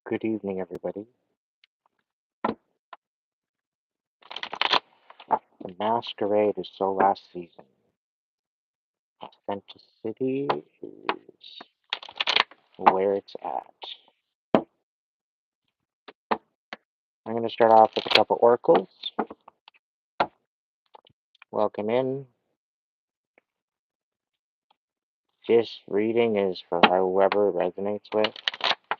Good evening, everybody. The masquerade is so last season. Authenticity is where it's at. I'm going to start off with a couple oracles. Welcome in. This reading is for whoever it resonates with.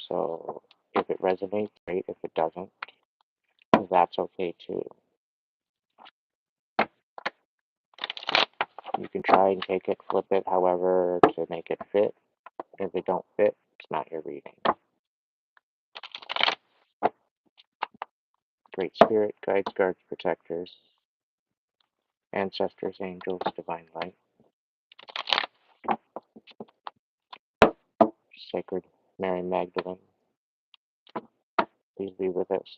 So if it resonates, great. If it doesn't, that's okay too. You can try and take it, flip it, however, to make it fit. If it don't fit, it's not your reading. Great Spirit, guides, guards, protectors, ancestors, angels, divine light, Sacred Mary Magdalene, please be with us.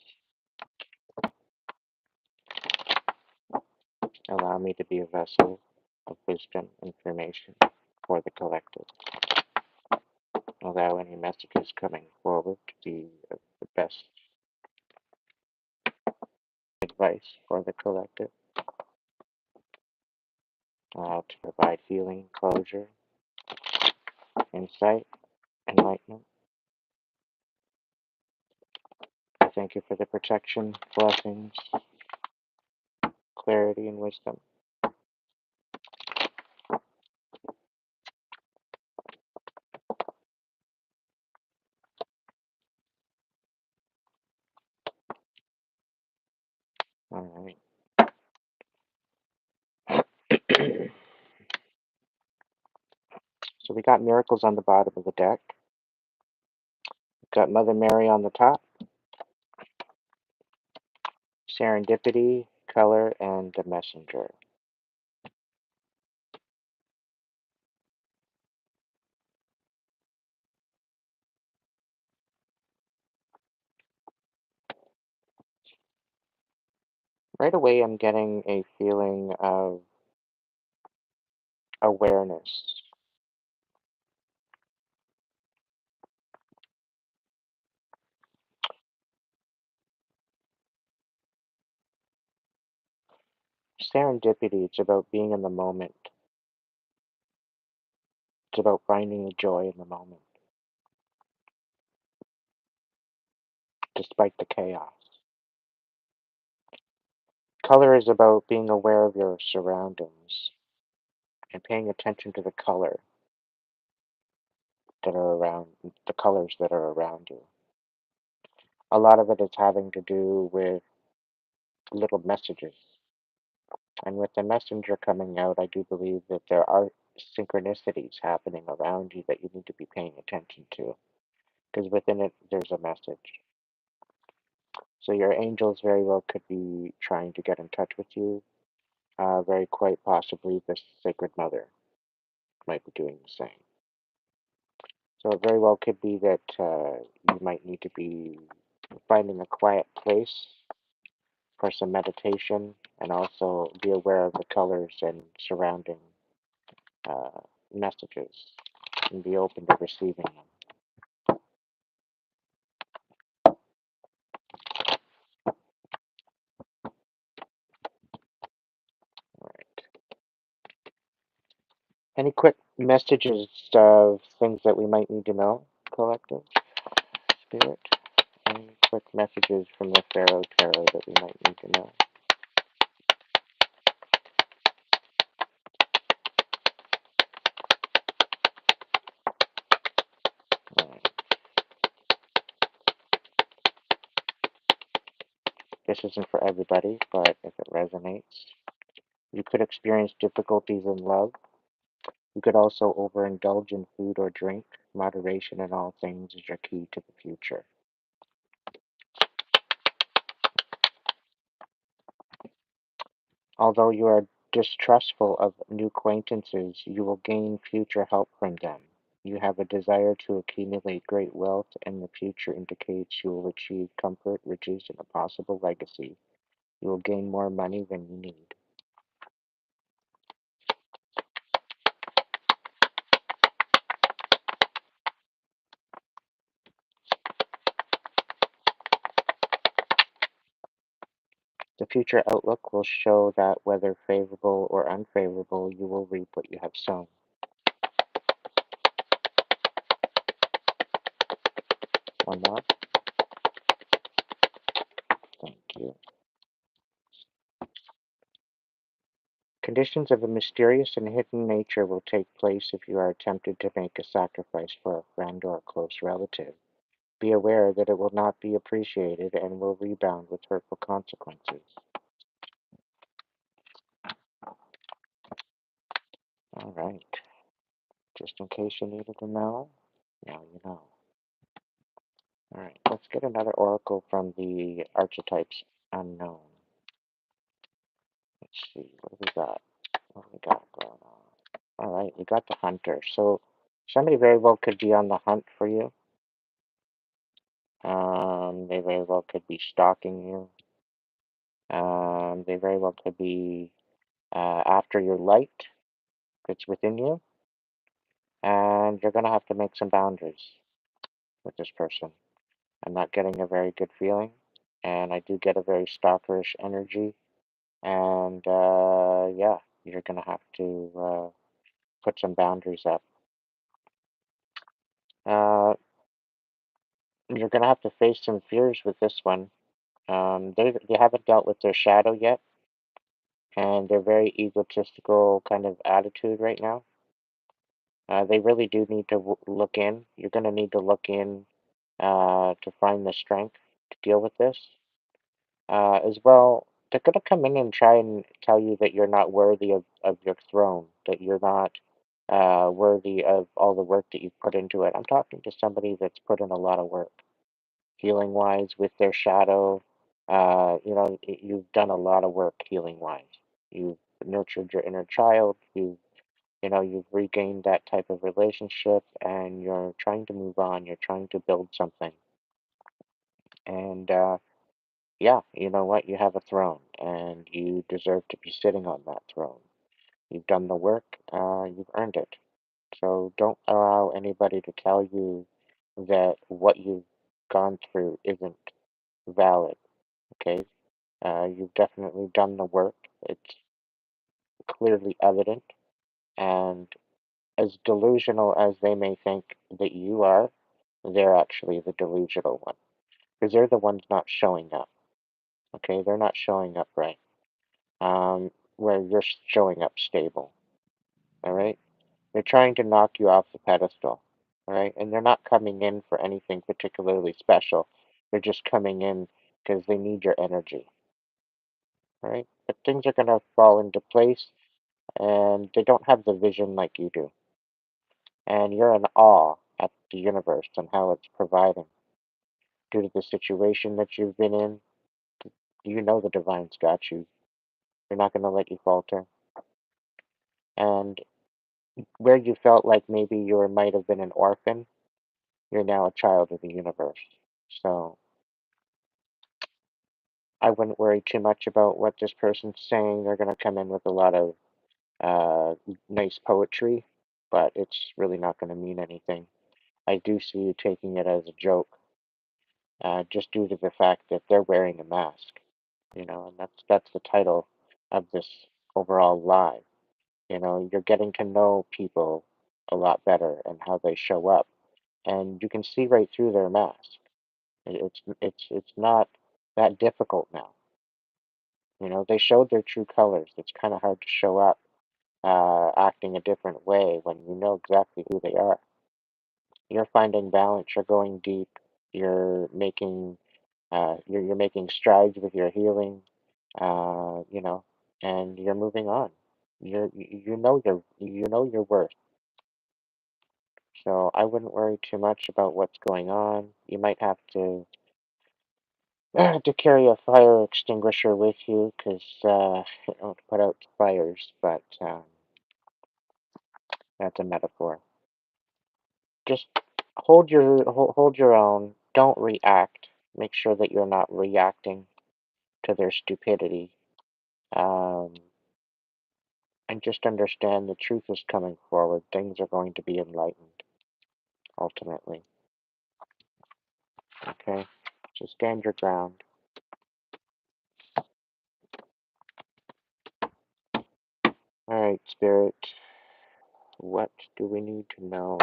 Allow me to be a vessel of wisdom, information for the collective. Allow any messages coming forward to be of the best advice for the collective. Allow to provide healing, closure, insight, enlightenment. I thank you for the protection, blessings, clarity, and wisdom. All right. So we got miracles on the bottom of the deck. We've got Mother Mary on the top, serendipity, color, and the messenger. Right away, I'm getting a feeling of awareness. Serendipity, it's about being in the moment. It's about finding the joy in the moment, despite the chaos. Color is about being aware of your surroundings and paying attention to the colors that are around you. A lot of it is having to do with little messages. And with the messenger coming out, I do believe that there are synchronicities happening around you that you need to be paying attention to, because within it, there's a message. So your angels very well could be trying to get in touch with you. Very quite possibly the Sacred Mother might be doing the same. So it very well could be that you might need to be finding a quiet place for some meditation, and also be aware of the colors and surrounding uh, messages, and be open to receiving them. All right. Any quick messages of things that we might need to know, collective spirit? Any quick messages from the Pharaoh Tarot that we might need to know? All right. This isn't for everybody, but if it resonates, you could experience difficulties in love. You could also overindulge in food or drink. Moderation in all things is your key to the future. Although you are distrustful of new acquaintances, you will gain future help from them. You have a desire to accumulate great wealth, and the future indicates you will achieve comfort, riches, and a possible legacy. You will gain more money than you need. The future outlook will show that whether favorable or unfavorable, you will reap what you have sown. One more. Thank you. Conditions of a mysterious and hidden nature will take place if you are tempted to make a sacrifice for a friend or a close relative. Be aware that it will not be appreciated and will rebound with hurtful consequences. All right. Just in case you needed to know, now you know. All right. Let's get another oracle from the archetypes unknown. Let's see. What do we got? What do we got going on? All right. We got the hunter. So somebody very well could be on the hunt for you. They very well could be stalking you. They very well could be after your light that's within you, and you're going to have to make some boundaries with this person. I'm not getting a very good feeling, and I do get a very stalkerish energy, and yeah, you're going to have to put some boundaries up. Uh, you're going to have to face some fears with this one. They haven't dealt with their shadow yet, and they're very egotistical kind of attitude right now. They really do need to look in. You're going to need to look in to find the strength to deal with this. As well, they're going to come in and try and tell you that you're not worthy of your throne, that you're not worthy of all the work that you've put into it. I'm talking to somebody that's put in a lot of work, healing wise, with their shadow. You've done a lot of work healing wise. You've nurtured your inner child. You've regained that type of relationship and you're trying to move on. You're trying to build something. And yeah, you know what? You have a throne and you deserve to be sitting on that throne. You've done the work, you've earned it. So don't allow anybody to tell you that what you've gone through isn't valid, okay? You've definitely done the work. It's clearly evident. And as delusional as they may think that you are, they're actually the delusional one. Because they're the ones not showing up, okay? They're not showing up right. Where you're showing up stable, all right? They're trying to knock you off the pedestal, all right? And they're not coming in for anything particularly special. They're just coming in because they need your energy, all right? But things are going to fall into place, and they don't have the vision like you do. And you're in awe at the universe and how it's providing. Due to the situation that you've been in, you know the divine's got you. They're not going to let you falter. And where you felt like maybe you might have been an orphan, you're now a child of the universe. So I wouldn't worry too much about what this person's saying. They're going to come in with a lot of uh, nice poetry, but it's really not going to mean anything. I do see you taking it as a joke, just due to the fact that they're wearing a mask, and that's the title of this overall live. You're getting to know people a lot better and how they show up, and you can see right through their mask. It's not that difficult now. They showed their true colors. It's kind of hard to show up acting a different way when you know exactly who they are. You're finding balance. You're going deep. You're making strides with your healing. Uh, you know, and you're moving on. You know your worth. So I wouldn't worry too much about what's going on. You might have to carry a fire extinguisher with you because to put out the fires, but that's a metaphor. Just hold your own. Don't react. Make sure that you're not reacting to their stupidity. Um, and just understand the truth is coming forward. Things are going to be enlightened ultimately. Okay? So stand your ground. All right, Spirit. What do we need to know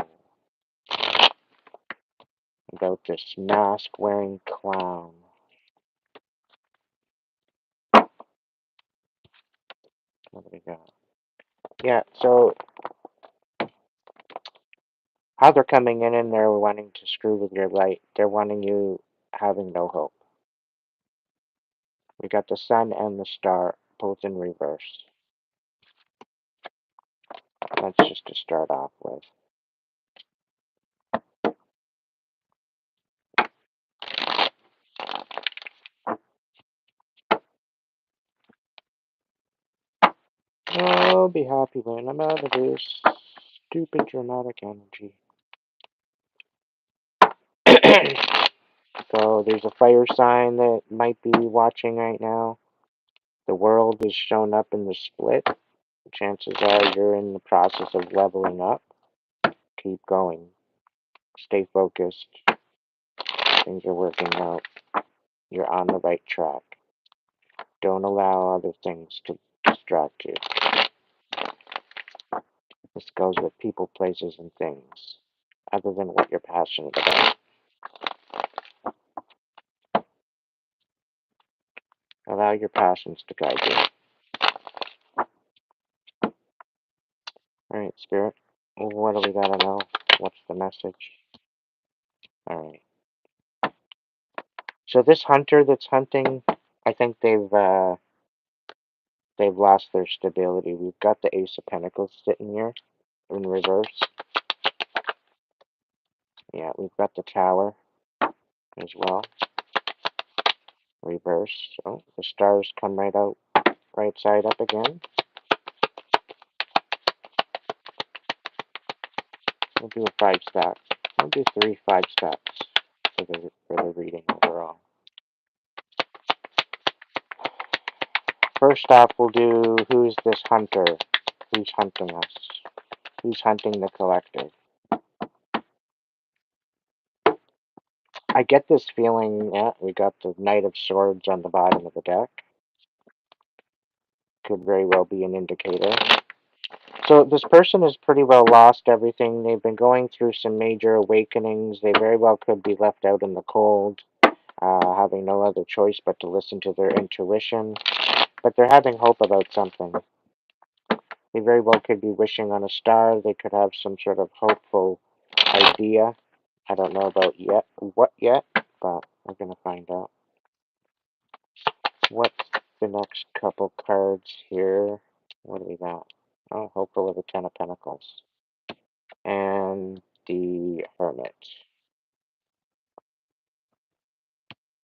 about this mask-wearing clown? What do we got? Yeah, so how they're coming in and they're wanting to screw with your light. They're wanting you having no hope. We got the sun and the star both in reverse. That's just to start off with. Oh, be happy when I'm out of this stupid dramatic energy. So there's a fire sign that might be watching right now. The world is shown up in the split. Chances are you're in the process of leveling up. Keep going. Stay focused. Things are working out. You're on the right track. Don't allow other things to distract you. This goes with people, places, and things, other than what you're passionate about. Allow your passions to guide you. Alright, Spirit. What do we gotta know? What's the message? Alright. So this hunter that's hunting, I think they've lost their stability. We've got the Ace of Pentacles sitting here in reverse. Yeah, we've got the Tower as well. Reverse. Oh, the stars come right out, right side up again. We'll do a 5-stack. We'll do 3 5-stacks for the reading overall. First off, we'll do who's this hunter? Who's hunting us? Who's hunting the collective? I get this feeling, yeah, we got the Knight of Swords on the bottom of the deck. Could very well be an indicator. So this person has pretty well lost everything. They've been going through some major awakenings. They very well could be left out in the cold, having no other choice but to listen to their intuition. But they're having hope about something. They very well could be wishing on a star. They could have some sort of hopeful idea. I don't know about what yet, but we're going to find out. What's the next couple cards here? What do we got? Oh, hopeful of the Ten of Pentacles. And the Hermit.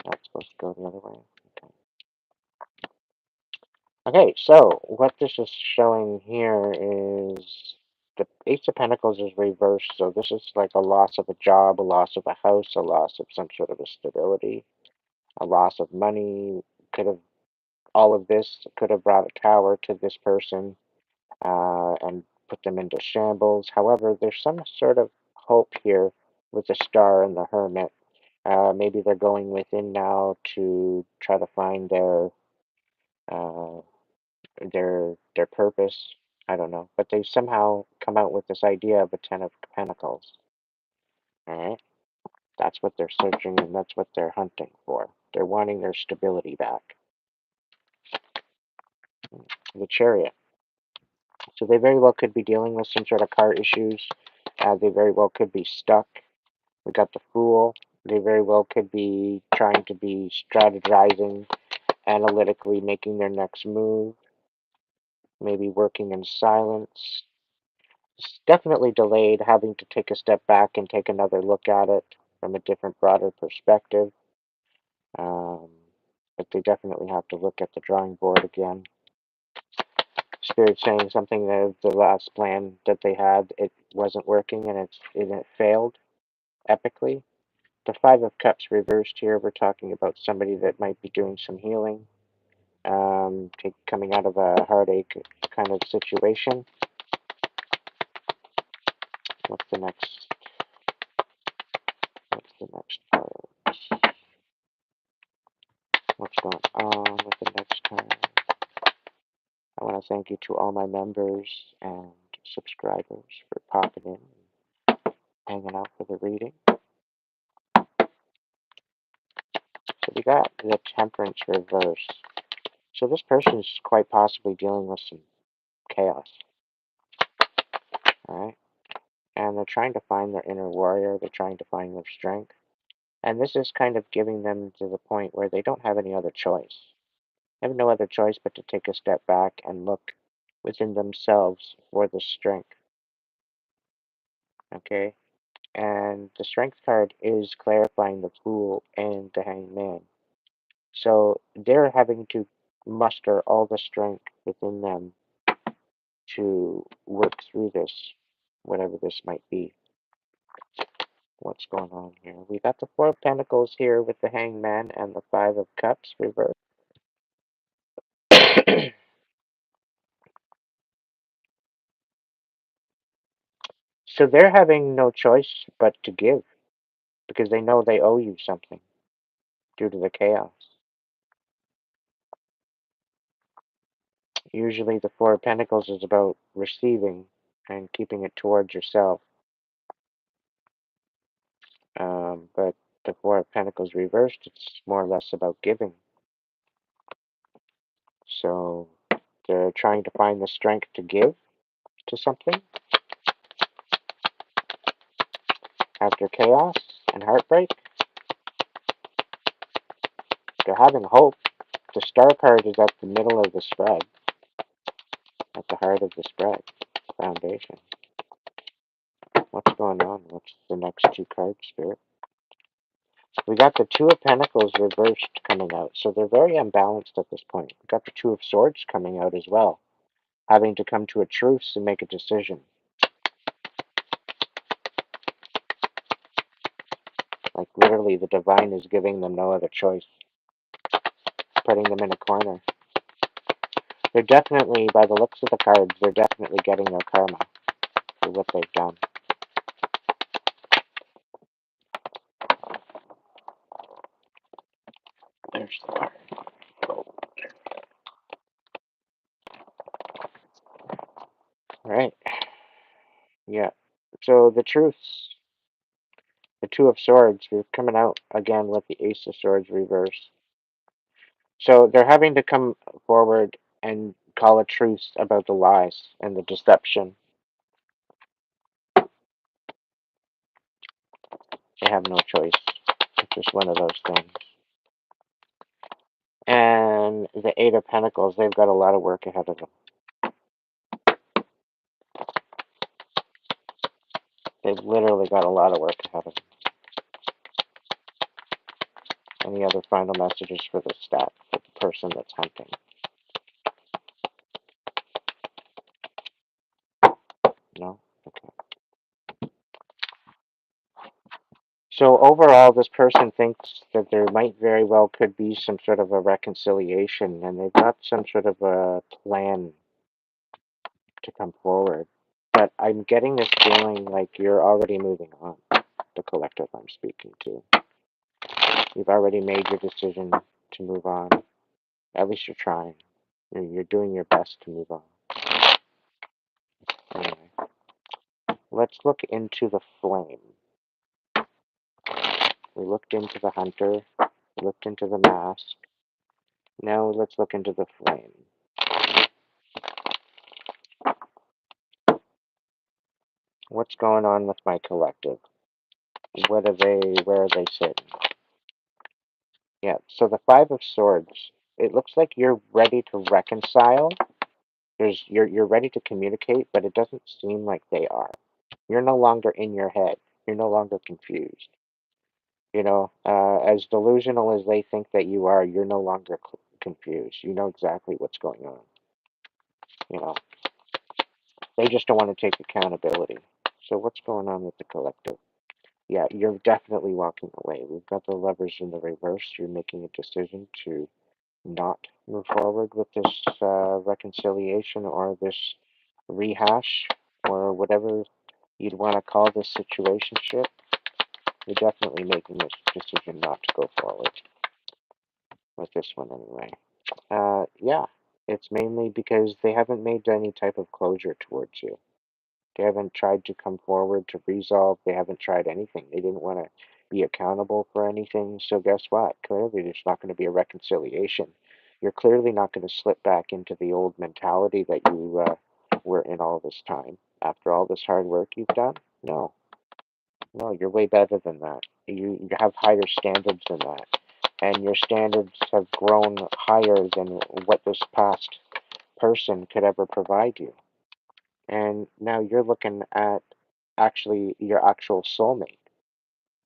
That's supposed to go the other way. Okay. Okay, so what this is showing here is the Ace of Pentacles is reversed, so this is like a loss of a job, a loss of a house, a loss of some sort of a stability, a loss of money. Could have all of this could have brought a tower to this person and put them into shambles. However, there's some sort of hope here with the Star and the Hermit. Maybe they're going within now to try to find uh, their purpose. I don't know, but they somehow come out with this idea of a Ten of Pentacles. All right, that's what they're searching and that's what they're hunting for. They're wanting their stability back. The Chariot. So they very well could be dealing with some sort of car issues. They very well could be stuck. We got the Fool. They very well could be trying to be strategizing, analytically making their next move. Maybe working in silence. It's definitely delayed, having to take a step back and take another look at it from a different, broader perspective. Um, but they definitely have to look at the drawing board again. Spirit saying something that the last plan that they had, it wasn't working and it failed epically. The Five of Cups reversed here. We're talking about somebody that might be doing some healing, coming out of a heartache kind of situation. What's the next? What's the next card? What's going on with the next card? I want to thank you to all my members and subscribers for popping in and hanging out for the reading. So we got the Temperance reverse. So this person is quite possibly dealing with some chaos, all right? And they're trying to find their inner warrior. They're trying to find their strength. And this is kind of giving them to the point where they don't have any other choice. They have no other choice but to take a step back and look within themselves for the strength, okay? And the strength card is clarifying the Fool and the Hanged Man. So they're having to muster all the strength within them to work through this, whatever this might be. What's going on here? We got the Four of Pentacles here with the Hanged Man and the Five of Cups reversed. So they're having no choice but to give because they know they owe you something due to the chaos. Usually the Four of Pentacles is about receiving and keeping it towards yourself. But the Four of Pentacles reversed, it's more or less about giving. So they're trying to find the strength to give to something after chaos and heartbreak. They're having hope. The Star card is at the middle of the spread, at the heart of the spread, foundation. What's going on? What's the next two cards, Spirit? We got the Two of Pentacles reversed coming out, so they're very unbalanced at this point. We got the Two of Swords coming out as well, having to come to a truce and make a decision. Like literally, the divine is giving them no other choice, putting them in a corner. They're definitely, by the looks of the cards, they're definitely getting their karma for what they've done. There's the card. Alright. Yeah. So the truths, the Two of Swords, we're coming out again with the Ace of Swords reverse. So they're having to come forward and call a truce about the lies and the deception. They have no choice. It's just one of those things. And the Eight of Pentacles, they've got a lot of work ahead of them. They've literally got a lot of work ahead of them. Any other final messages for the stack, for the person that's hunting? No? Okay. So overall, this person thinks that there might very well could be some sort of a reconciliation, and they've got some sort of a plan to come forward. But I'm getting this feeling like you're already moving on, the collective I'm speaking to. You've already made your decision to move on. At least you're trying. You're doing your best to move on. Anyway, let's look into the flame. We looked into the hunter. We looked into the mask. Now let's look into the flame. What's going on with my collective? Where are they sitting? Yeah, so the Five of Swords. It looks like you're ready to reconcile. You're ready to communicate, but it doesn't seem like they are. You're no longer in your head. You're no longer confused. As delusional as they think that you are, you're no longer confused. You know exactly what's going on. You know, they just don't want to take accountability. So what's going on with the collective? Yeah, you're definitely walking away. We've got the Lovers in the reverse. You're making a decision to not move forward with this reconciliation or this rehash or whatever you'd want to call this situationship. You're definitely making this decision not to go forward with this one anyway. Yeah. It's mainly because they haven't made any type of closure towards you. They haven't tried to come forward to resolve. They haven't tried anything. They didn't want to be accountable for anything. So guess what? Clearly, there's not going to be a reconciliation. You're clearly not going to slip back into the old mentality that you were in all this time. After all this hard work you've done? No, no, you're way better than that. You have higher standards than that. And your standards have grown higher than what this past person could ever provide you. And now you're looking at actually your actual soulmate.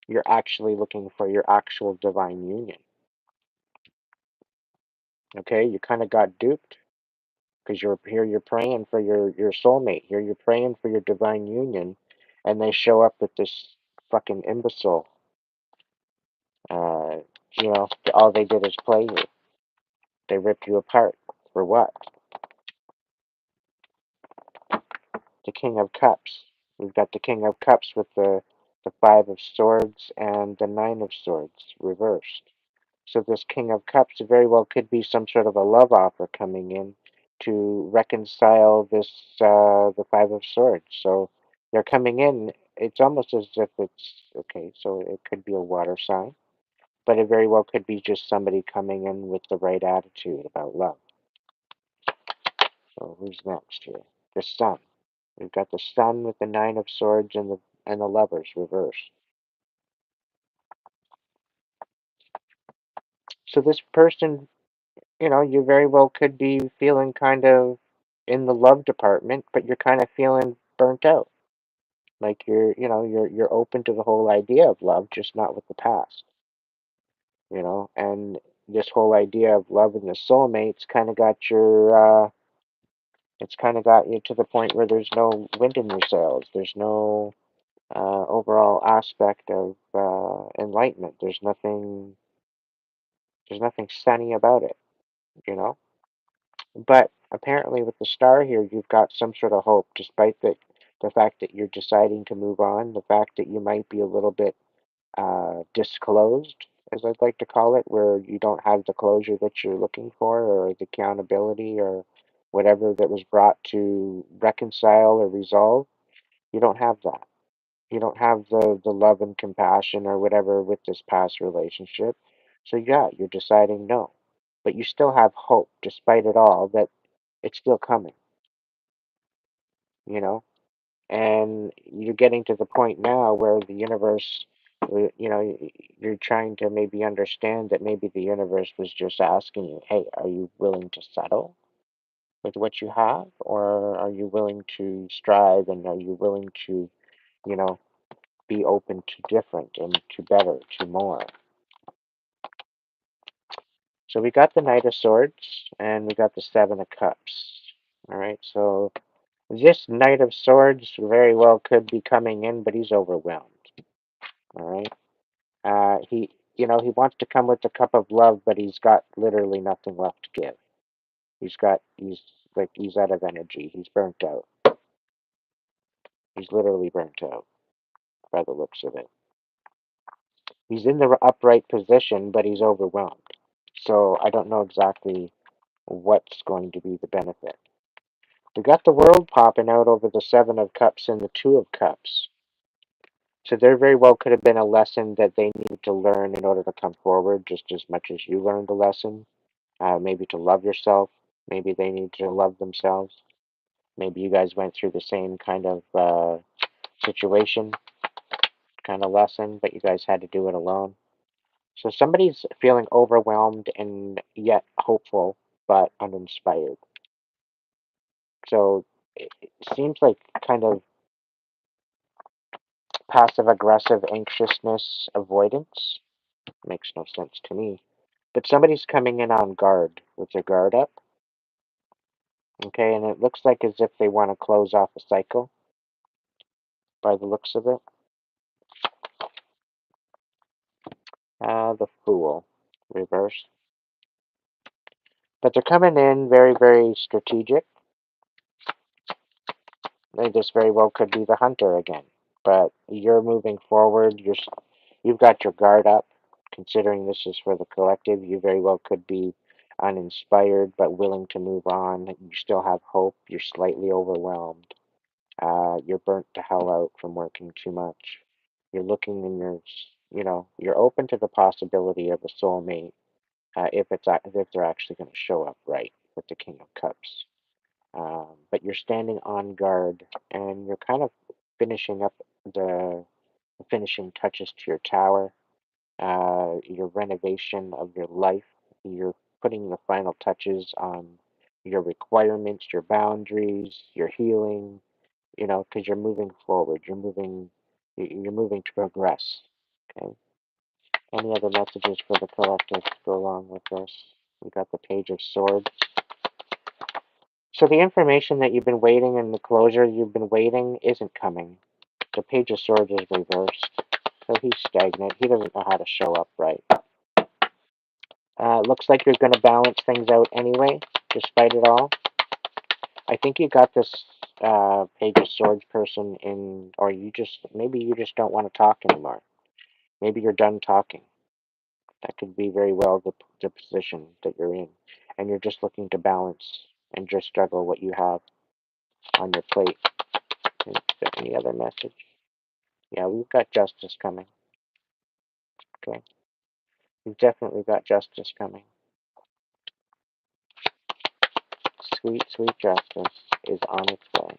You're actually looking for your actual divine union. Okay, you kind of got duped because you're praying for your soulmate. Here you're praying for your divine union, and they show up with this fucking imbecile. Uh, all they did is play you. They ripped you apart. For what? The King of Cups. We've got the King of Cups with the Five of Swords and the Nine of Swords reversed. So this King of Cups very well could be some sort of a love offer coming in to reconcile the Five of Swords. So they're coming in. It's almost as if it's okay. So it could be a water sign, but it very well could be just somebody coming in with the right attitude about love. So who's next here? The Sun. We've got the Sun with the Nine of Swords and the Lovers reversed. So this person, you very well could be feeling kind of in the love department, but you're kind of feeling burnt out. Like you're open to the whole idea of love, just not with the past. And this whole idea of love and the soulmates kind of got it's kind of got you to the point where there's no wind in your sails. There's no overall aspect of enlightenment. There's nothing sunny about it, you know. But apparently, with the star here, you've got some sort of hope, despite the fact that you're deciding to move on, the fact that you might be a little bit disclosed, as I'd like to call it, where you don't have the closure that you're looking for, or the accountability, or whatever that was brought to reconcile or resolve. You don't have that. You don't have the love and compassion or whatever with this past relationship. So yeah, you're deciding no. But you still have hope, despite it all, that it's still coming, you know? And you're getting to the point now where the universe, you're trying to maybe understand that maybe the universe was just asking you, hey, are you willing to settle with what you have? Or are you willing to strive and are you willing to, you know, be open to different and to better, to more? So we got the Knight of Swords and we got the Seven of Cups. All right, so this Knight of Swords very well could be coming in, but he's overwhelmed. All right. He wants to come with the cup of love, but he's got literally nothing left to give. He's out of energy. He's burnt out. He's literally burnt out by the looks of it. He's in the upright position, but he's overwhelmed. So I don't know exactly what's going to be the benefit. We got the world popping out over the Seven of Cups and the Two of Cups. So there very well could have been a lesson that they needed to learn in order to come forward, just as much as you learned a lesson. Maybe to love yourself. Maybe they need to love themselves. Maybe you guys went through the same kind of situation, kind of lesson, but you guys had to do it alone. So somebody's feeling overwhelmed and yet hopeful, but uninspired. So it seems like kind of passive aggressive anxiousness avoidance. Makes no sense to me. But somebody's coming in on guard with their guard up. Okay, and it looks like as if they want to close off a cycle by the looks of it. The Fool, reverse. But they're coming in very, very strategic. They just very well could be the Hunter again. But you're moving forward. You've got your guard up. Considering this is for the collective, you very well could be uninspired but willing to move on. You still have hope. You're slightly overwhelmed. You're burnt to hell out from working too much. You're looking and you're open to the possibility of a soulmate if they're actually going to show up right with the King of Cups. But you're standing on guard and you're kind of finishing up the finishing touches to your tower, your renovation of your life. You're putting the final touches on your requirements, your boundaries, your healing, because you're moving forward. You're moving to progress. Okay. Any other messages for the collective to go along with this? We got the Page of Swords. So the information that you've been waiting and the closure you've been waiting isn't coming. The Page of Swords is reversed. So he's stagnant. He doesn't know how to show up right. Looks like you're going to balance things out anyway, despite it all. I think you got this Page of Swords person in, or maybe you just don't want to talk anymore. Maybe you're done talking. That could be very well the position that you're in. And you're just looking to balance and just juggle what you have on your plate. Is there any other message? Yeah, we've got justice coming. Okay. We've definitely got justice coming. Sweet, sweet justice is on its way.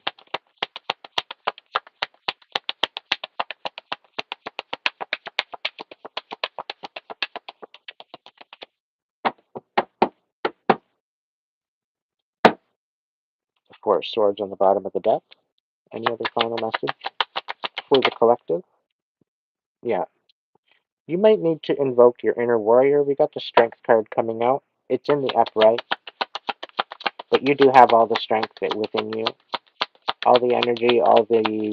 The Four of Swords on the bottom of the deck. Any other final message for the collective? Yeah. You might need to invoke your inner warrior. We got the Strength card coming out. It's in the upright, but you do have all the strength within you, all the energy, all the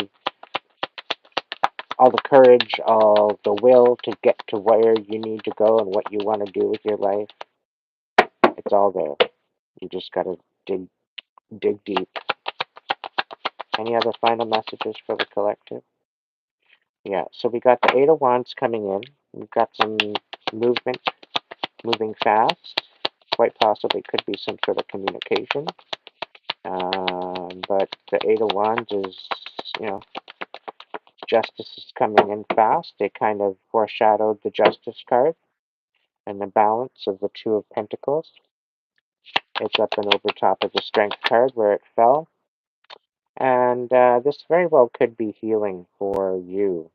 courage, all the will to get to where you need to go and what you want to do with your life. It's all there. You just gotta dig deep. Any other final messages for the collective? Yeah, so we got the Eight of Wands coming in. We've got some movement, moving fast. Quite possibly could be some sort of communication. But the Eight of Wands is, you know, justice is coming in fast. It kind of foreshadowed the Justice card and the balance of the Two of Pentacles. It's up and over top of the Strength card where it fell. And this very well could be healing for you.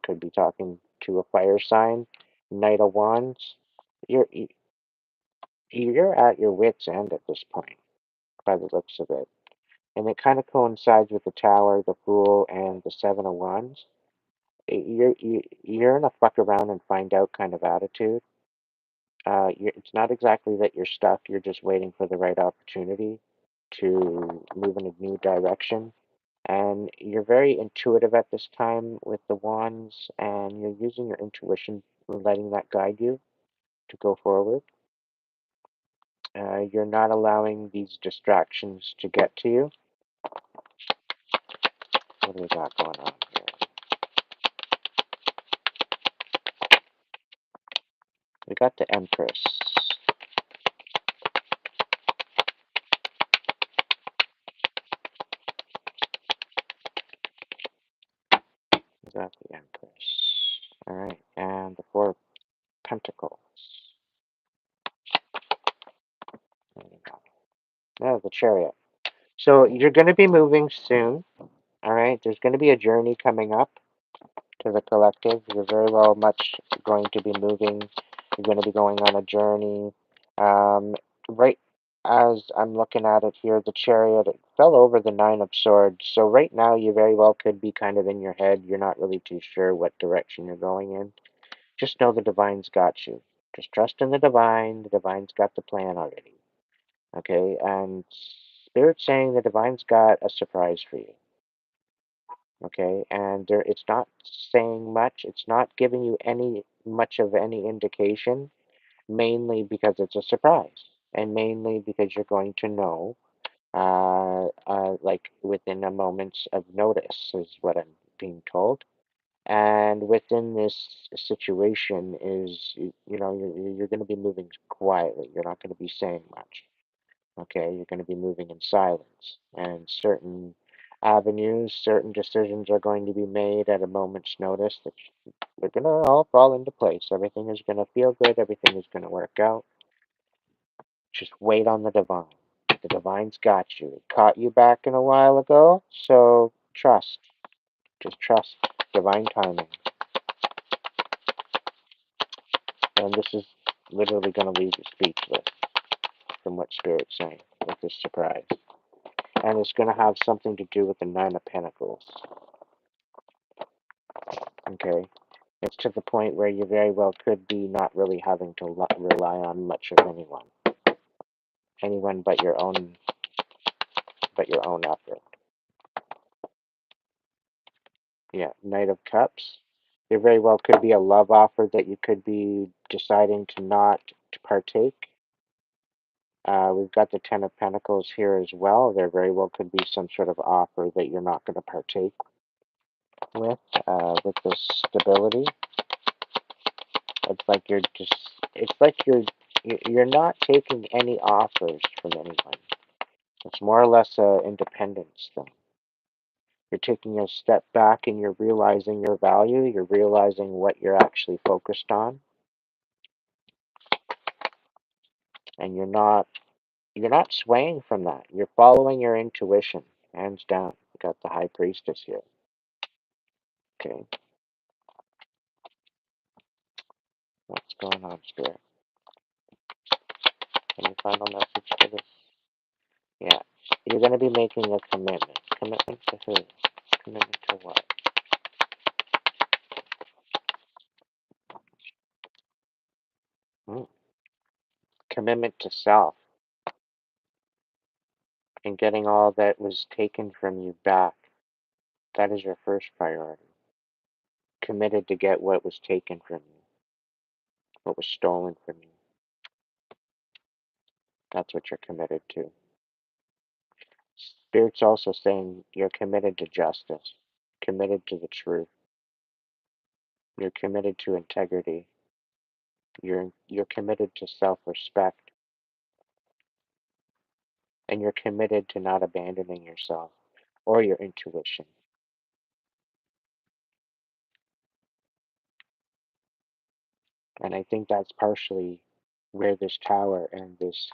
Could be talking to a fire sign. Knight of Wands. You're you're at your wits' end at this point, by the looks of it. And it kind of coincides with the Tower, the Fool, and the Seven of Wands. You're in a fuck around and find out kind of attitude. It's not exactly that you're stuck. You're just waiting for the right opportunity to move in a new direction. And you're very intuitive at this time with the wands, and you're using your intuition, letting that guide you to go forward. You're not allowing these distractions to get to you. What do we got going on here? We got the Empress. We got the Empress. All right, and the Four of Pentacles. There we go. Oh, the Chariot. So you're going to be moving soon. All right, there's going to be a journey coming up to the collective. You're very well much going to be moving. You're going to be going on a journey. Right as I'm looking at it here, the Chariot, it fell over the Nine of Swords. So right now you very well could be kind of in your head. You're not really too sure what direction you're going in. Just know the Divine's got you. Just trust in the Divine. The Divine's got the plan already. Okay, and Spirit's saying the Divine's got a surprise for you. Okay, and it's not saying much. It's not giving you much of any indication, mainly because it's a surprise, and mainly because you're going to know, like within a moment's of notice, is what I'm being told. And within this situation is, you know, you're going to be moving quietly. You're not going to be saying much. Okay, you're going to be moving in silence, and certain avenues, certain decisions are going to be made at a moment's notice that they're going to all fall into place. Everything is going to feel good. Everything is going to work out. Just wait on the divine. The divine's got you. It caught you back in a while ago, so trust. Just trust divine timing. And this is literally going to leave you speechless from what Spirit's saying with this surprise. And it's going to have something to do with the Nine of Pentacles. Okay? It's to the point where you very well could be not really having to rely on much of anyone but your own effort. Yeah, Knight of Cups. There very well could be a love offer that you could be deciding to not to partake. We've got the Ten of Pentacles here as well. There very well could be some sort of offer that you're not going to partake with this stability. It's like you're not taking any offers from anyone. It's more or less a independence thing. You're taking a step back and you're realizing your value. You're realizing what you're actually focused on, and you're not swaying from that. You're following your intuition, hands down. You got the High Priestess here. Okay, what's going on, Spirit? Any final message for this? Yeah, you're going to be making a commitment. Commitment to who? Commitment to what? Hmm. Commitment to self and getting all that was taken from you back. That is your first priority. Committed to get what was taken from you, what was stolen from you. That's what you're committed to. Spirit's also saying you're committed to justice, committed to the truth. You're committed to integrity. You're committed to self-respect, and you're committed to not abandoning yourself or your intuition. And I think that's partially where this tower and this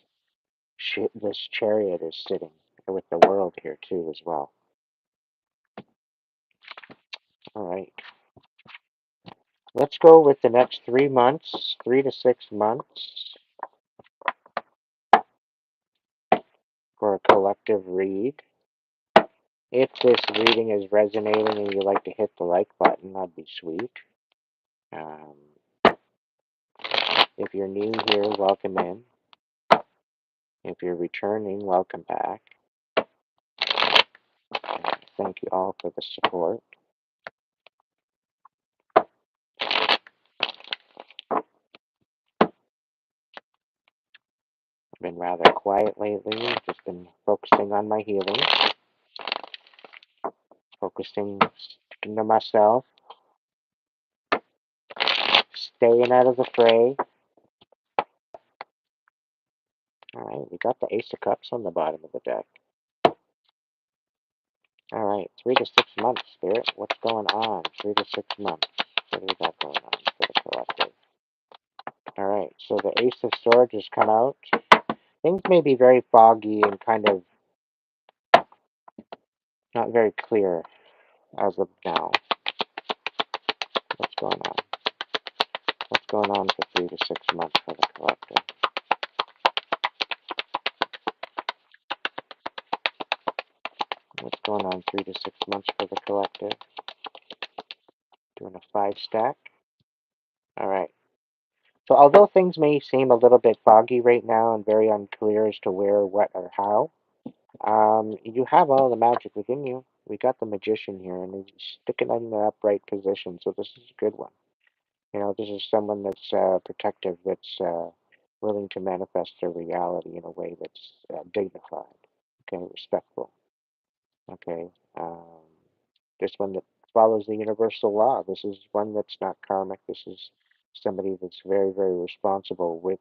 chariot is sitting, with the world here too as well. All right. Let's go with the next 3 months, 3 to 6 months for a collective read. If this reading is resonating and you'd like to hit the like button, that'd be sweet. Um, if you're new here, welcome in. If you're returning, welcome back. Thank you all for the support. I've been rather quiet lately, just been focusing on my healing, focusing to myself, staying out of the fray. All right, we got the Ace of Cups on the bottom of the deck. All right, 3 to 6 months, Spirit. What's going on? 3 to 6 months. What do we got going on for the collective? All right, so the Ace of Swords has come out. Things may be very foggy and kind of not very clear as of now. What's going on? What's going on for 3 to 6 months for the collective? What's going on 3 to 6 months for the collective? Doing a 5 stack. All right. So although things may seem a little bit foggy right now and very unclear as to where, what, or how, you have all the magic within you. We got the Magician here, and he's sticking in the upright position, so this is a good one. You know, this is someone that's protective, that's willing to manifest their reality in a way that's dignified, okay, respectful, okay. This one that follows the universal law. This is one that's not karmic. This is somebody that's very, very responsible with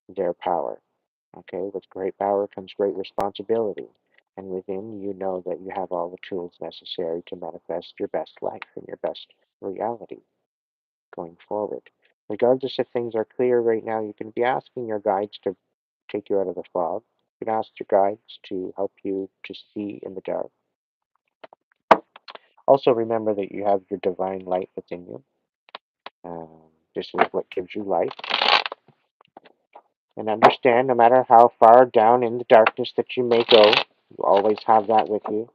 their power. Okay, with great power comes great responsibility. And within, you know that you have all the tools necessary to manifest your best life and your best reality going forward. Regardless if things are clear right now, you can be asking your guides to take you out of the fog. You can ask your guides to help you to see in the dark. Also, remember that you have your divine light within you. This is what gives you life. And understand, no matter how far down in the darkness that you may go, you always have that with you.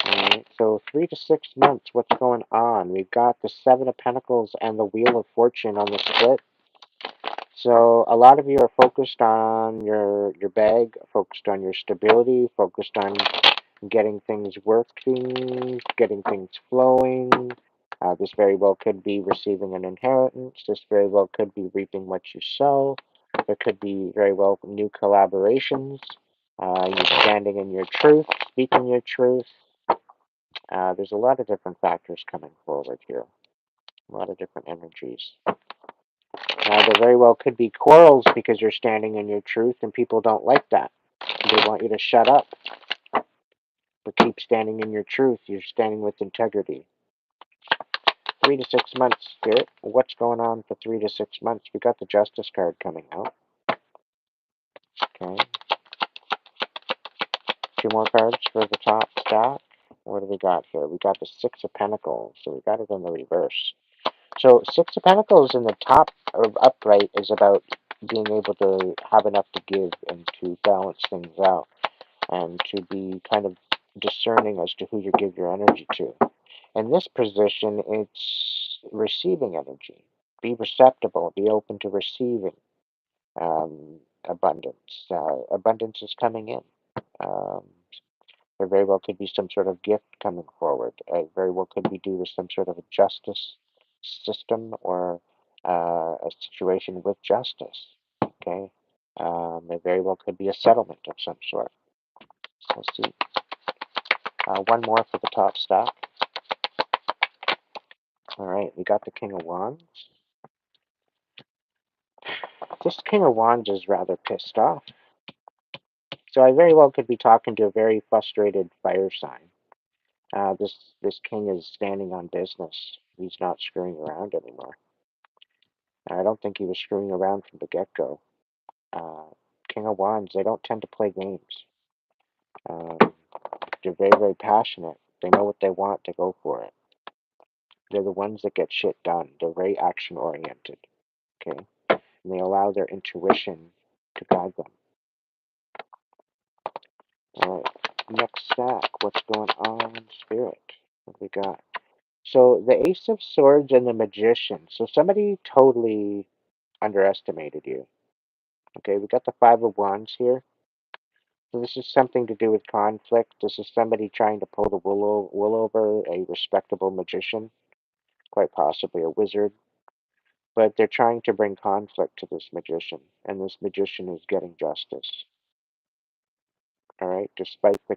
Alright, so 3 to 6 months, what's going on? We've got the Seven of Pentacles and the Wheel of Fortune on the split. So a lot of you are focused on your bag, focused on your stability, focused on getting things working, getting things flowing. This very well could be receiving an inheritance. This very well could be reaping what you sow. There could be very well new collaborations. You standing in your truth, speaking your truth. There's a lot of different factors coming forward here. A lot of different energies. Now, there very well could be quarrels because you're standing in your truth and people don't like that. They want you to shut up. But keep standing in your truth. You're standing with integrity. 3 to 6 months, Spirit. What's going on for 3 to 6 months? We got the Justice card coming out. Okay. Two more cards for the top stack. What do we got here? We got the Six of Pentacles. So we got it in the reverse. So Six of Pentacles in the top or upright is about being able to have enough to give and to balance things out and to be kind of discerning as to who you give your energy to. In this position, it's receiving energy. Be receptible. Be open to receiving abundance. Abundance is coming in. Um, there very well could be some sort of gift coming forward. It very well could be due to some sort of a justice system or a situation with justice. Okay, it very well could be a settlement of some sort. So let's see. One more for the top stack. All right, we got the King of Wands. This King of Wands is rather pissed off. So I very well could be talking to a very frustrated fire sign. This king is standing on business. He's not screwing around anymore. I don't think he was screwing around from the get-go. Uh, King of Wands, they don't tend to play games. Um, they're very, very passionate. They know what they want, they go for it. They're the ones that get shit done. They're very action-oriented, okay? And they allow their intuition to guide them. All right, next stack. What's going on in Spirit? What do we got? So the Ace of Swords and the Magician. So somebody totally underestimated you. Okay, we got the Five of Wands here. So this is something to do with conflict. This is somebody trying to pull the wool over a respectable magician, quite possibly a wizard. But they're trying to bring conflict to this magician, and this magician is getting justice. All right, despite the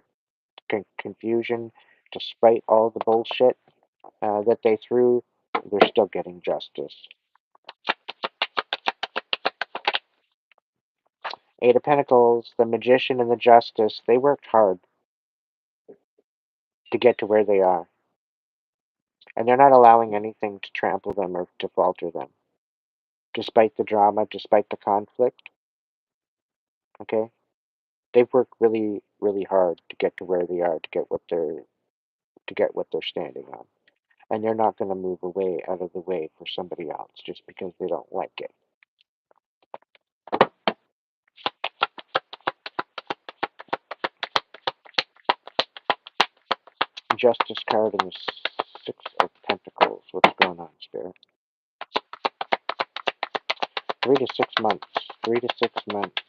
confusion, despite all the bullshit that they threw, they're still getting justice. Eight of Pentacles, the Magician and the Justice, they worked hard to get to where they are. And they're not allowing anything to trample them or to falter them. Despite the drama, despite the conflict, okay? They've worked really, really hard to get to where they are, to get what they're standing on. And they're not going to move away out of the way for somebody else just because they don't like it. Justice card and the Six of Pentacles. What's going on, Spirit? 3 to 6 months. 3 to 6 months.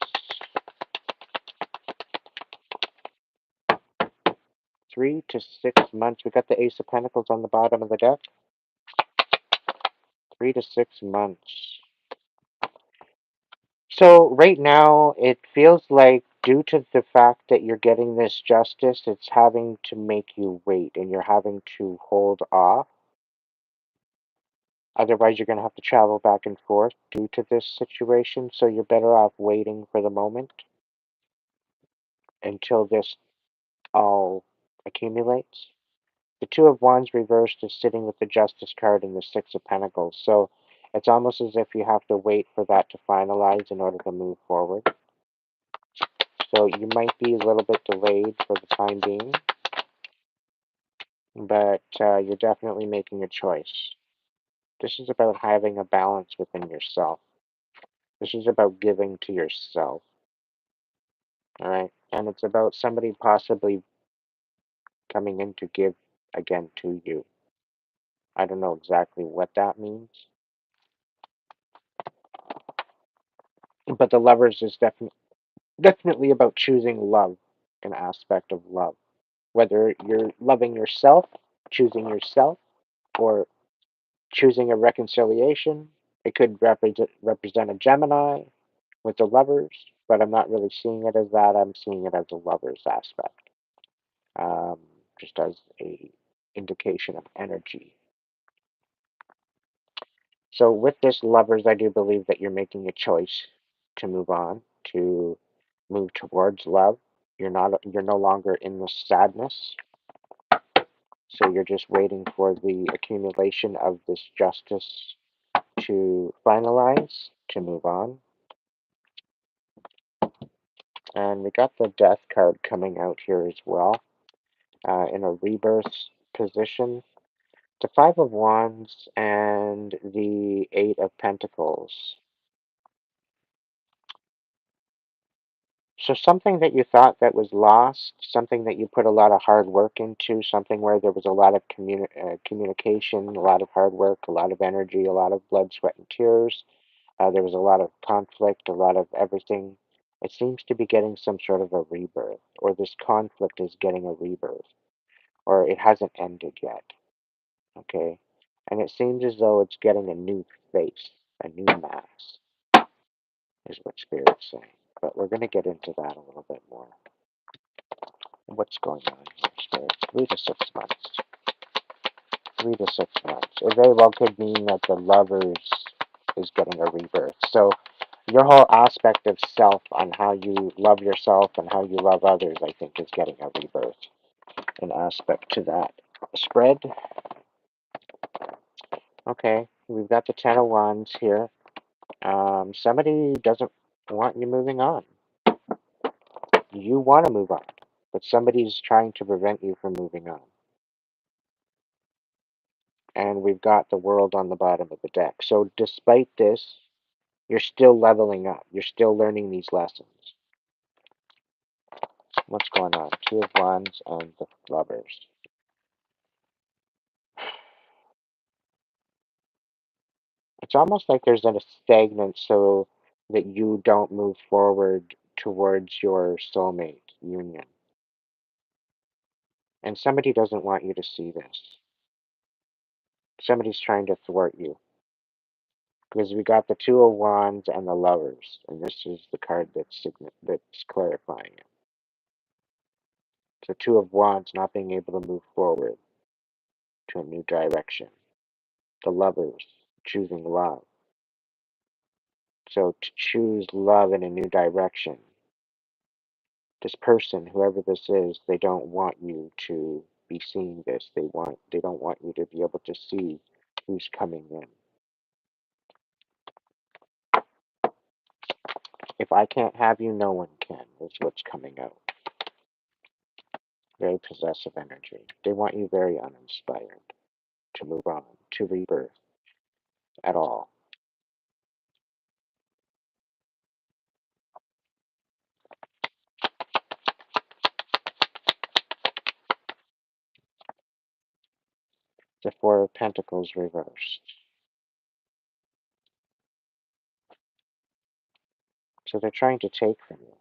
3 to 6 months. We got the Ace of Pentacles on the bottom of the deck. 3 to 6 months. So right now, it feels like due to the fact that you're getting this justice, it's having to make you wait and you're having to hold off. Otherwise, you're going to have to travel back and forth due to this situation. So you're better off waiting for the moment until this all accumulates. The Two of Wands reversed is sitting with the Justice card and the Six of Pentacles. So it's almost as if you have to wait for that to finalize in order to move forward. So you might be a little bit delayed for the time being, but you're definitely making a choice. This is about having a balance within yourself. This is about giving to yourself. All right. And it's about somebody possibly coming in to give again to you. I don't know exactly what that means. But the lovers is definitely about choosing love, an aspect of love. Whether you're loving yourself, choosing yourself, or choosing a reconciliation. It could represent a Gemini with the lovers, but I'm not really seeing it as that. I'm seeing it as a lovers aspect, um, just as a indication of energy. So with this lovers, I do believe that you're making a choice to move on, to move towards love. You're no longer in the sadness. So you're just waiting for the accumulation of this justice to finalize, to move on. And we got the Death card coming out here as well, in a rebirth position. The Five of Wands and the Eight of Pentacles. So something that you thought that was lost, something that you put a lot of hard work into, something where there was a lot of communication, a lot of hard work, a lot of energy, a lot of blood, sweat, and tears. There was a lot of conflict, a lot of everything. It seems to be getting some sort of a rebirth, or this conflict is getting a rebirth, or it hasn't ended yet. Okay? And it seems as though it's getting a new face, a new mask, is what Spirit's saying. But we're going to get into that a little bit more. What's going on here, Spirit? 3 to 6 months. 3 to 6 months. It very well could mean that the lovers is getting a rebirth. So your whole aspect of self on how you love yourself and how you love others, I think, is getting a rebirth. An aspect to that. Spread. Okay, we've got the Ten of Wands here. Somebody doesn't want you moving on. You want to move on, but somebody's trying to prevent you from moving on. And we've got the World on the bottom of the deck. So despite this, you're still leveling up. You're still learning these lessons. What's going on? Two of Wands and the Lovers. It's almost like there's a stagnant so that you don't move forward towards your soulmate union. And somebody doesn't want you to see this. Somebody's trying to thwart you. Because we got the Two of Wands and the Lovers, and this is the card that's clarifying it. So Two of Wands not being able to move forward to a new direction. The Lovers choosing love. So to choose love in a new direction, this person, whoever this is, they don't want you to be seeing this. They don't want you to be able to see who's coming in. If I can't have you, no one can, is what's coming out. Very possessive energy. They want you very uninspired to move on, to rebirth at all. The Four of Pentacles reversed. So they're trying to take from you.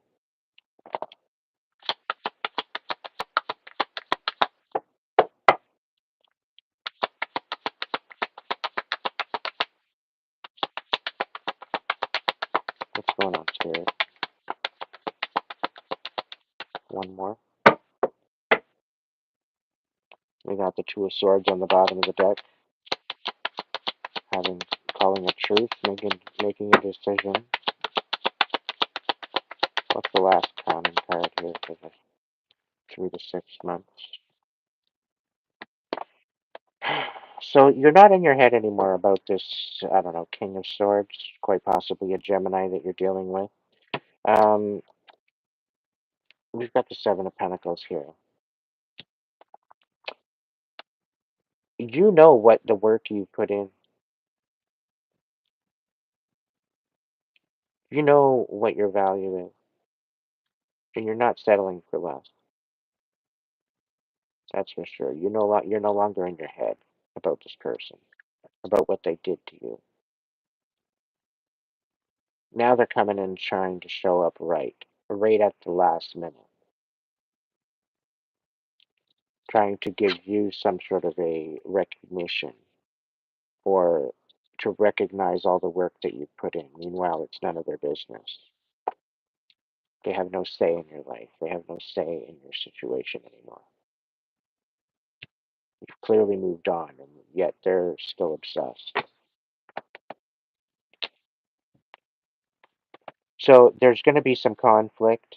What's going on, Spirit? One more. We got the Two of Swords on the bottom of the deck. Calling a truce, making a decision. What's the last common card here for the 3 to 6 months? So you're not in your head anymore about this, I don't know, King of Swords, quite possibly a Gemini that you're dealing with. Um, we've got the Seven of Pentacles here. You know what the work you put in. You know what your value is. And you're not settling for less. That's for sure. You're no longer in your head about this person, about what they did to you. Now they're coming in trying to show up right at the last minute, trying to give you some sort of a recognition or to recognize all the work that you put in. Meanwhile, it's none of their business. They have no say in your life. They have no say in your situation anymore. You've clearly moved on, and yet they're still obsessed. So there's going to be some conflict.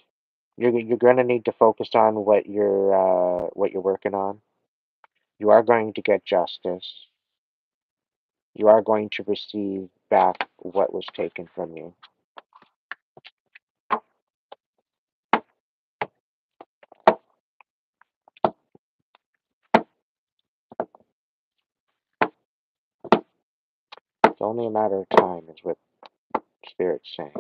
You're going to need to focus on what you're working on. You are going to get justice. You are going to receive back what was taken from you. It's only a matter of time, is what Spirit's saying.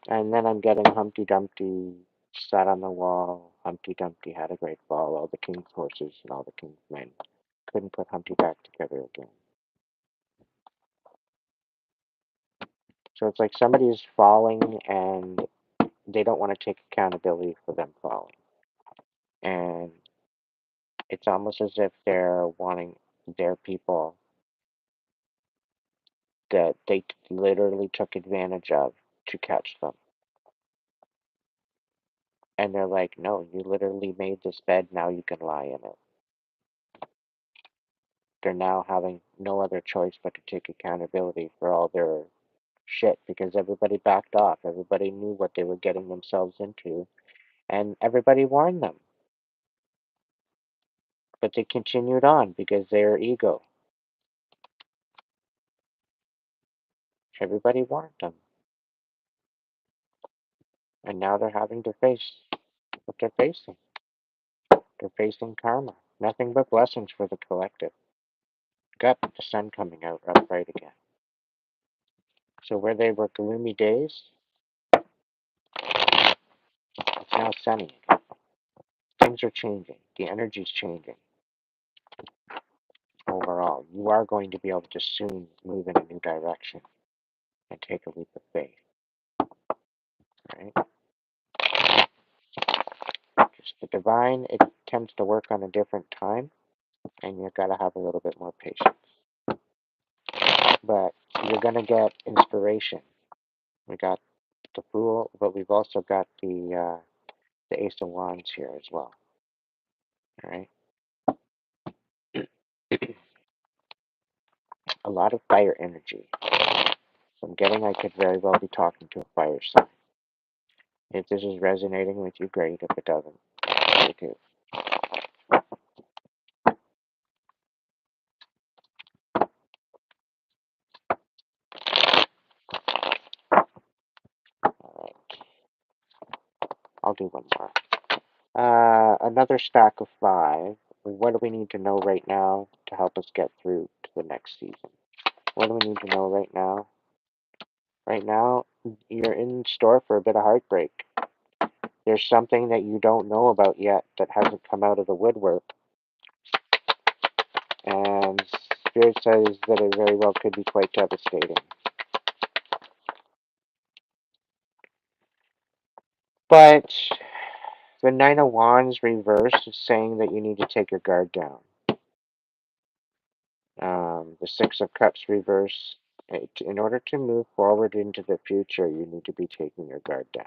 And then I'm getting Humpty Dumpty sat on the wall. Humpty Dumpty had a great fall. All the king's horses and all the king's men couldn't put Humpty back together again. So it's like somebody is falling and they don't want to take accountability for them falling. And it's almost as if they're wanting their people that they literally took advantage of to catch them. And they're like, no, you literally made this bed, now you can lie in it. They're now having no other choice but to take accountability for all their shit because everybody backed off. Everybody knew what they were getting themselves into, and everybody warned them. But they continued on because their ego. Everybody warned them. And now they're having to face what they're facing. They're facing karma. Nothing but blessings for the collective. Got the sun coming out upright again. So where they were gloomy days, it's now sunny again. Things are changing. The energy's changing. Overall, you are going to be able to soon move in a new direction and take a leap of faith. Right? Because the divine, it tends to work on a different time, and you've got to have a little bit more patience. But you're going to get inspiration. We got the Fool, but we've also got the Ace of Wands here as well. All right? A lot of fire energy. So I'm getting I could very well be talking to a fire sign. If this is resonating with you, great. If it doesn't, take it. All right. I'll do one more. Another stack of 5. What do we need to know right now to help us get through to the next season? What do we need to know right now? Right now, you're in store for a bit of heartbreak. There's something that you don't know about yet that hasn't come out of the woodwork. And Spirit says that it very well could be quite devastating. But the Nine of Wands reverse is saying that you need to take your guard down. The Six of Cups reverse, in order to move forward into the future, you need to be taking your guard down.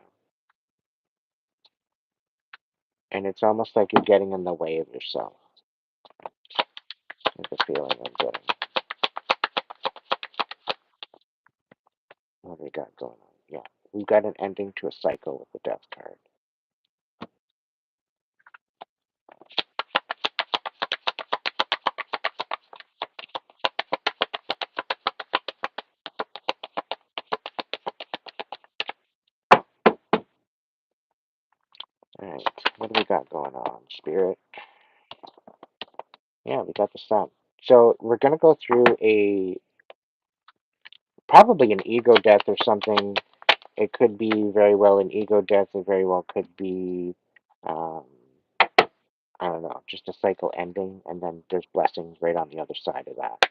And it's almost like you're getting in the way of yourself. Is the feeling I'm getting. What do we got going on? Yeah, we've got an ending to a cycle with the Death card. All right, what do we got going on, Spirit? Yeah, we got the Sun. So we're gonna go through probably an ego death or something. It could be very well an ego death. It very well could be, um, I don't know, just a cycle ending, and then there's blessings right on the other side of that.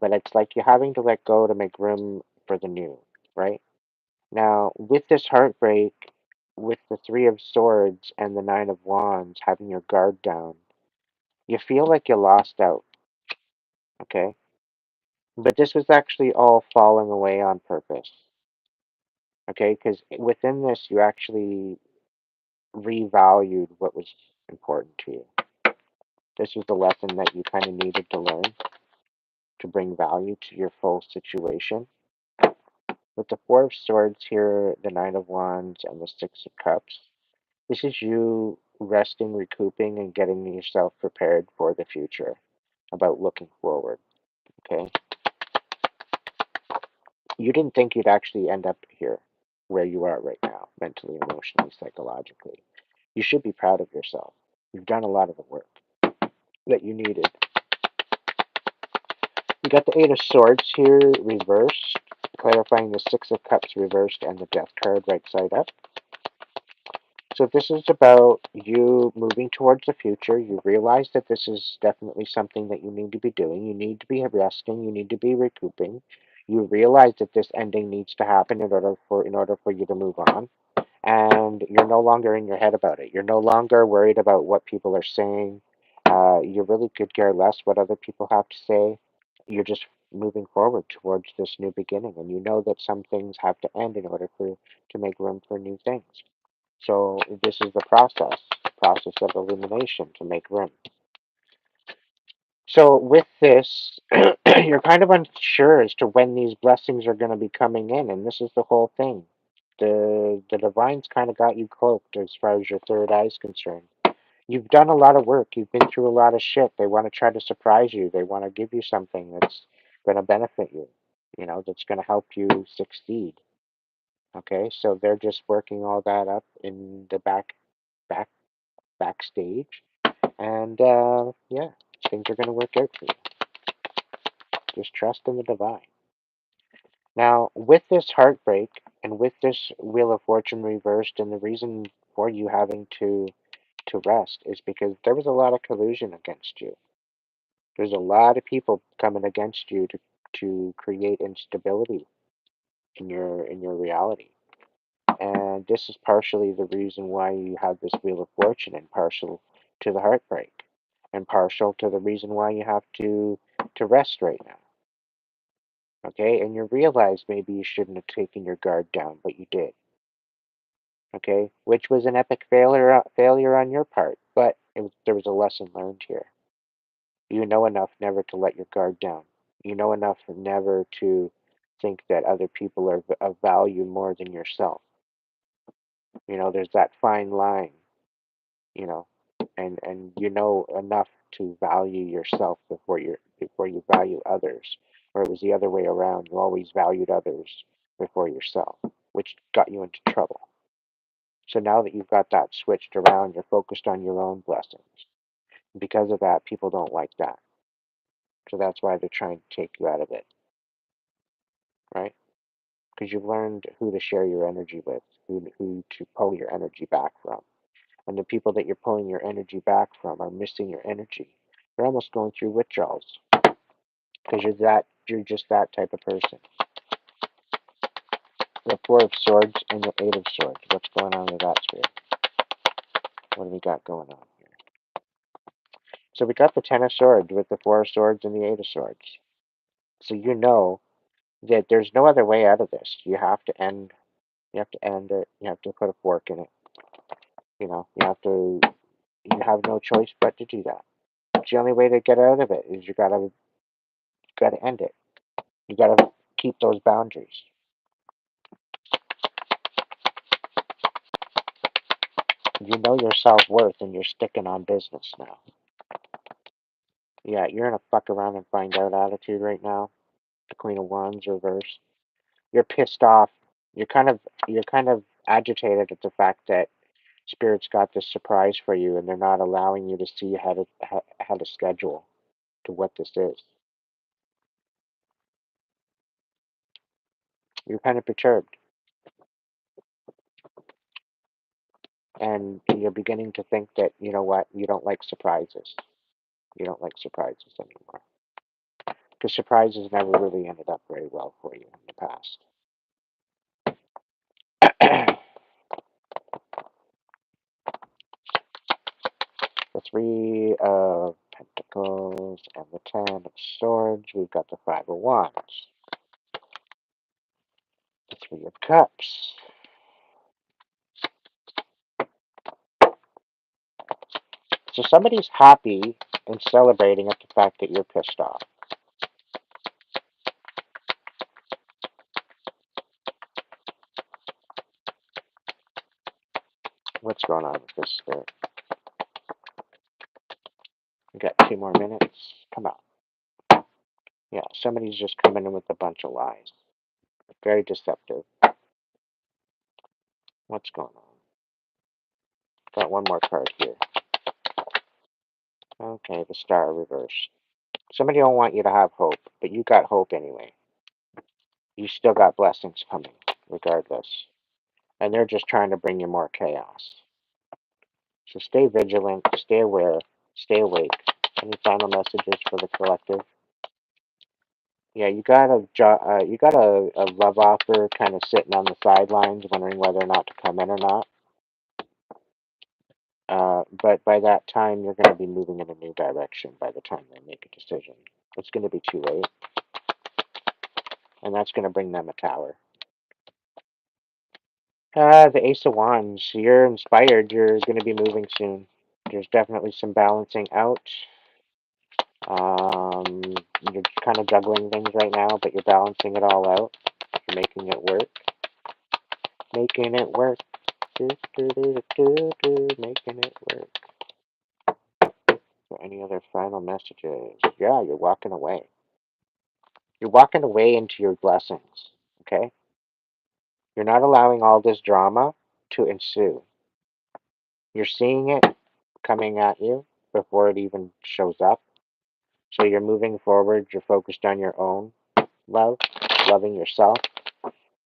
But it's like you're having to let go to make room for the new, right? Now, with this heartbreak, with the Three of Swords and the Nine of Wands, having your guard down, you feel like you lost out, okay? But this was actually all falling away on purpose, okay? Because within this, you actually revalued what was important to you. This was the lesson that you kind of needed to learn to bring value to your full situation. With the Four of Swords here, the Nine of Wands, and the Six of Cups, this is you resting, recouping, and getting yourself prepared for the future, about looking forward, okay? You didn't think you'd actually end up here, where you are right now, mentally, emotionally, psychologically. You should be proud of yourself. You've done a lot of the work that you needed. You got the Eight of Swords here reversed, clarifying the Six of Cups reversed and the Death card right side up. So this is about you moving towards the future. You realize that this is definitely something that you need to be doing. You need to be resting. You need to be recouping. You realize that this ending needs to happen in order for you to move on. And you're no longer in your head about it. You're no longer worried about what people are saying. You really could care less what other people have to say. You're just moving forward towards this new beginning, and you know that some things have to end in order for to make room for new things. So this is the process of illumination to make room. So with this, you're kind of unsure as to when these blessings are going to be coming in, and this is the whole thing. The divine's kind of got you cloaked as far as your third eye is concerned. You've done a lot of work. You've been through a lot of shit. They want to try to surprise you. They want to give you something that's going to benefit you. You know, that's going to help you succeed. Okay, so they're just working all that up in the back backstage, and yeah, things are going to work out for you. Just trust in the divine. Now, with this heartbreak and with this Wheel of Fortune reversed, and the reason for you having to rest is because there was a lot of collusion against you. There's a lot of people coming against you to create instability in your reality. And this is partially the reason why you have this Wheel of Fortune, and partial to the heartbreak, and partial to the reason why you have to rest right now. Okay, and you realize maybe you shouldn't have taken your guard down, but you did. Okay, which was an epic failure on your part, but there was a lesson learned here. You know enough never to let your guard down. You know enough never to think that other people are of value more than yourself. You know, there's that fine line, you know, and you know enough to value yourself before you value others. Or it was the other way around. You always valued others before yourself, which got you into trouble. So now that you've got that switched around, you're focused on your own blessings. Because of that, people don't like that. So that's why they're trying to take you out of it, right? Because you've learned who to share your energy with, who to pull your energy back from. And the people that you're pulling your energy back from are missing your energy. You're almost going through withdrawals because you're just that type of person. The Four of Swords and the Eight of Swords. What's going on with that sphere? What do we got going on here? So we got the Ten of Swords with the Four of Swords and the Eight of Swords. So you know that there's no other way out of this. You have to end. You have to end it. You have to put a fork in it. You know, you have to. You have no choice but to do that. It's the only way to get out of it is you gotta end it. You gotta keep those boundaries. You know your self worth, and you're sticking on business now. Yeah, you're in a fuck around and find out attitude right now. The Queen of Wands reversed. You're pissed off. You're kind of agitated at the fact that Spirit's got this surprise for you, and they're not allowing you to see how to schedule to what this is. You're kind of perturbed, and you're beginning to think that you know what you don't like surprises. You don't like surprises anymore because surprises never really ended up very well for you in the past. The Three of Pentacles and the Ten of Swords. We've got the Five of Wands. The Three of Cups. So somebody's happy and celebrating at the fact that you're pissed off. What's going on with this spirit? We got 2 more minutes. Come on. Yeah, somebody's just coming in with a bunch of lies. Very deceptive. What's going on? Got one more card here. Okay, the Star reversed. Somebody don't want you to have hope, but you got hope anyway. You still got blessings coming, regardless. And they're just trying to bring you more chaos. So stay vigilant, stay aware, stay awake. Any final messages for the collective? Yeah, you got a love offer kind of sitting on the sidelines, wondering whether or not to come in or not. But by that time, you're going to be moving in a new direction. By the time they make a decision, it's going to be too late, and that's going to bring them a tower. The Ace of Wands. You're inspired. You're going to be moving soon. There's definitely some balancing out. You're kind of juggling things right now, but you're balancing it all out. You're making it work. Making it work. Do, do, do, do, do, making it work. So any other final messages? Yeah, you're walking away. You're walking away into your blessings. Okay? You're not allowing all this drama to ensue. You're seeing it coming at you before it even shows up. So you're moving forward. You're focused on your own love, loving yourself.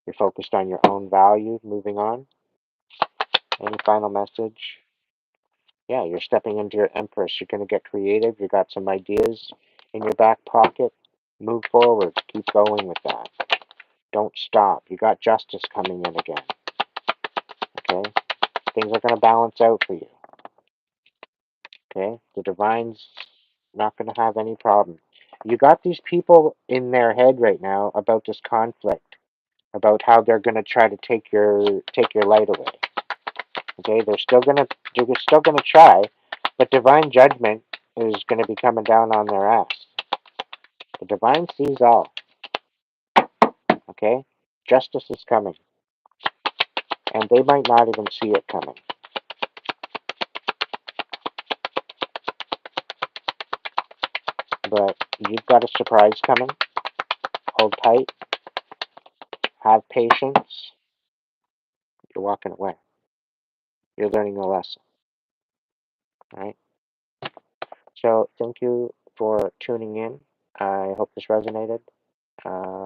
You're focused on your own value, moving on. Any final message? Yeah, you're stepping into your Empress. You're going to get creative. You got some ideas in your back pocket. Move forward. Keep going with that. Don't stop. You got justice coming in again. Okay? Things are going to balance out for you. Okay? The Divine's not going to have any problem. You got these people in their head right now about this conflict, about how they're going to try to take your light away. Okay, they're still gonna try, but divine judgment is gonna be coming down on their ass. The divine sees all. Okay, justice is coming, and they might not even see it coming. But you've got a surprise coming. Hold tight. Have patience. You're walking away. You're learning a lesson. All right. So thank you for tuning in. I hope this resonated.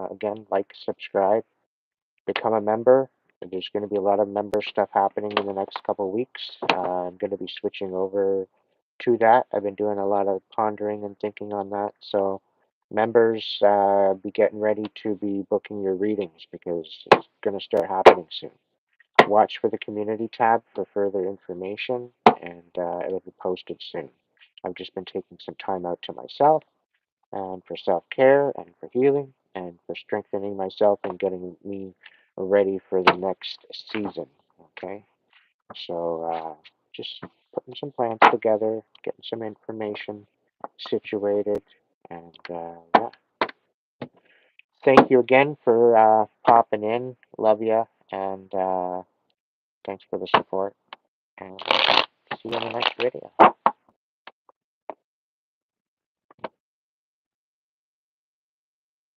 Again, like, subscribe, become a member. There's going to be a lot of member stuff happening in the next couple of weeks. I'm going to be switching over to that. I've been doing a lot of pondering and thinking on that. So Members, be getting ready to be booking your readings because it's going to start happening soon. Watch for the community tab for further information, and it'll be posted soon. I've just been taking some time out to myself and for self-care and for healing and for strengthening myself and getting me ready for the next season. Okay, so just putting some plans together, getting some information situated, and yeah. Thank you again for popping in. Love you, and thanks for the support. And see you in the next video.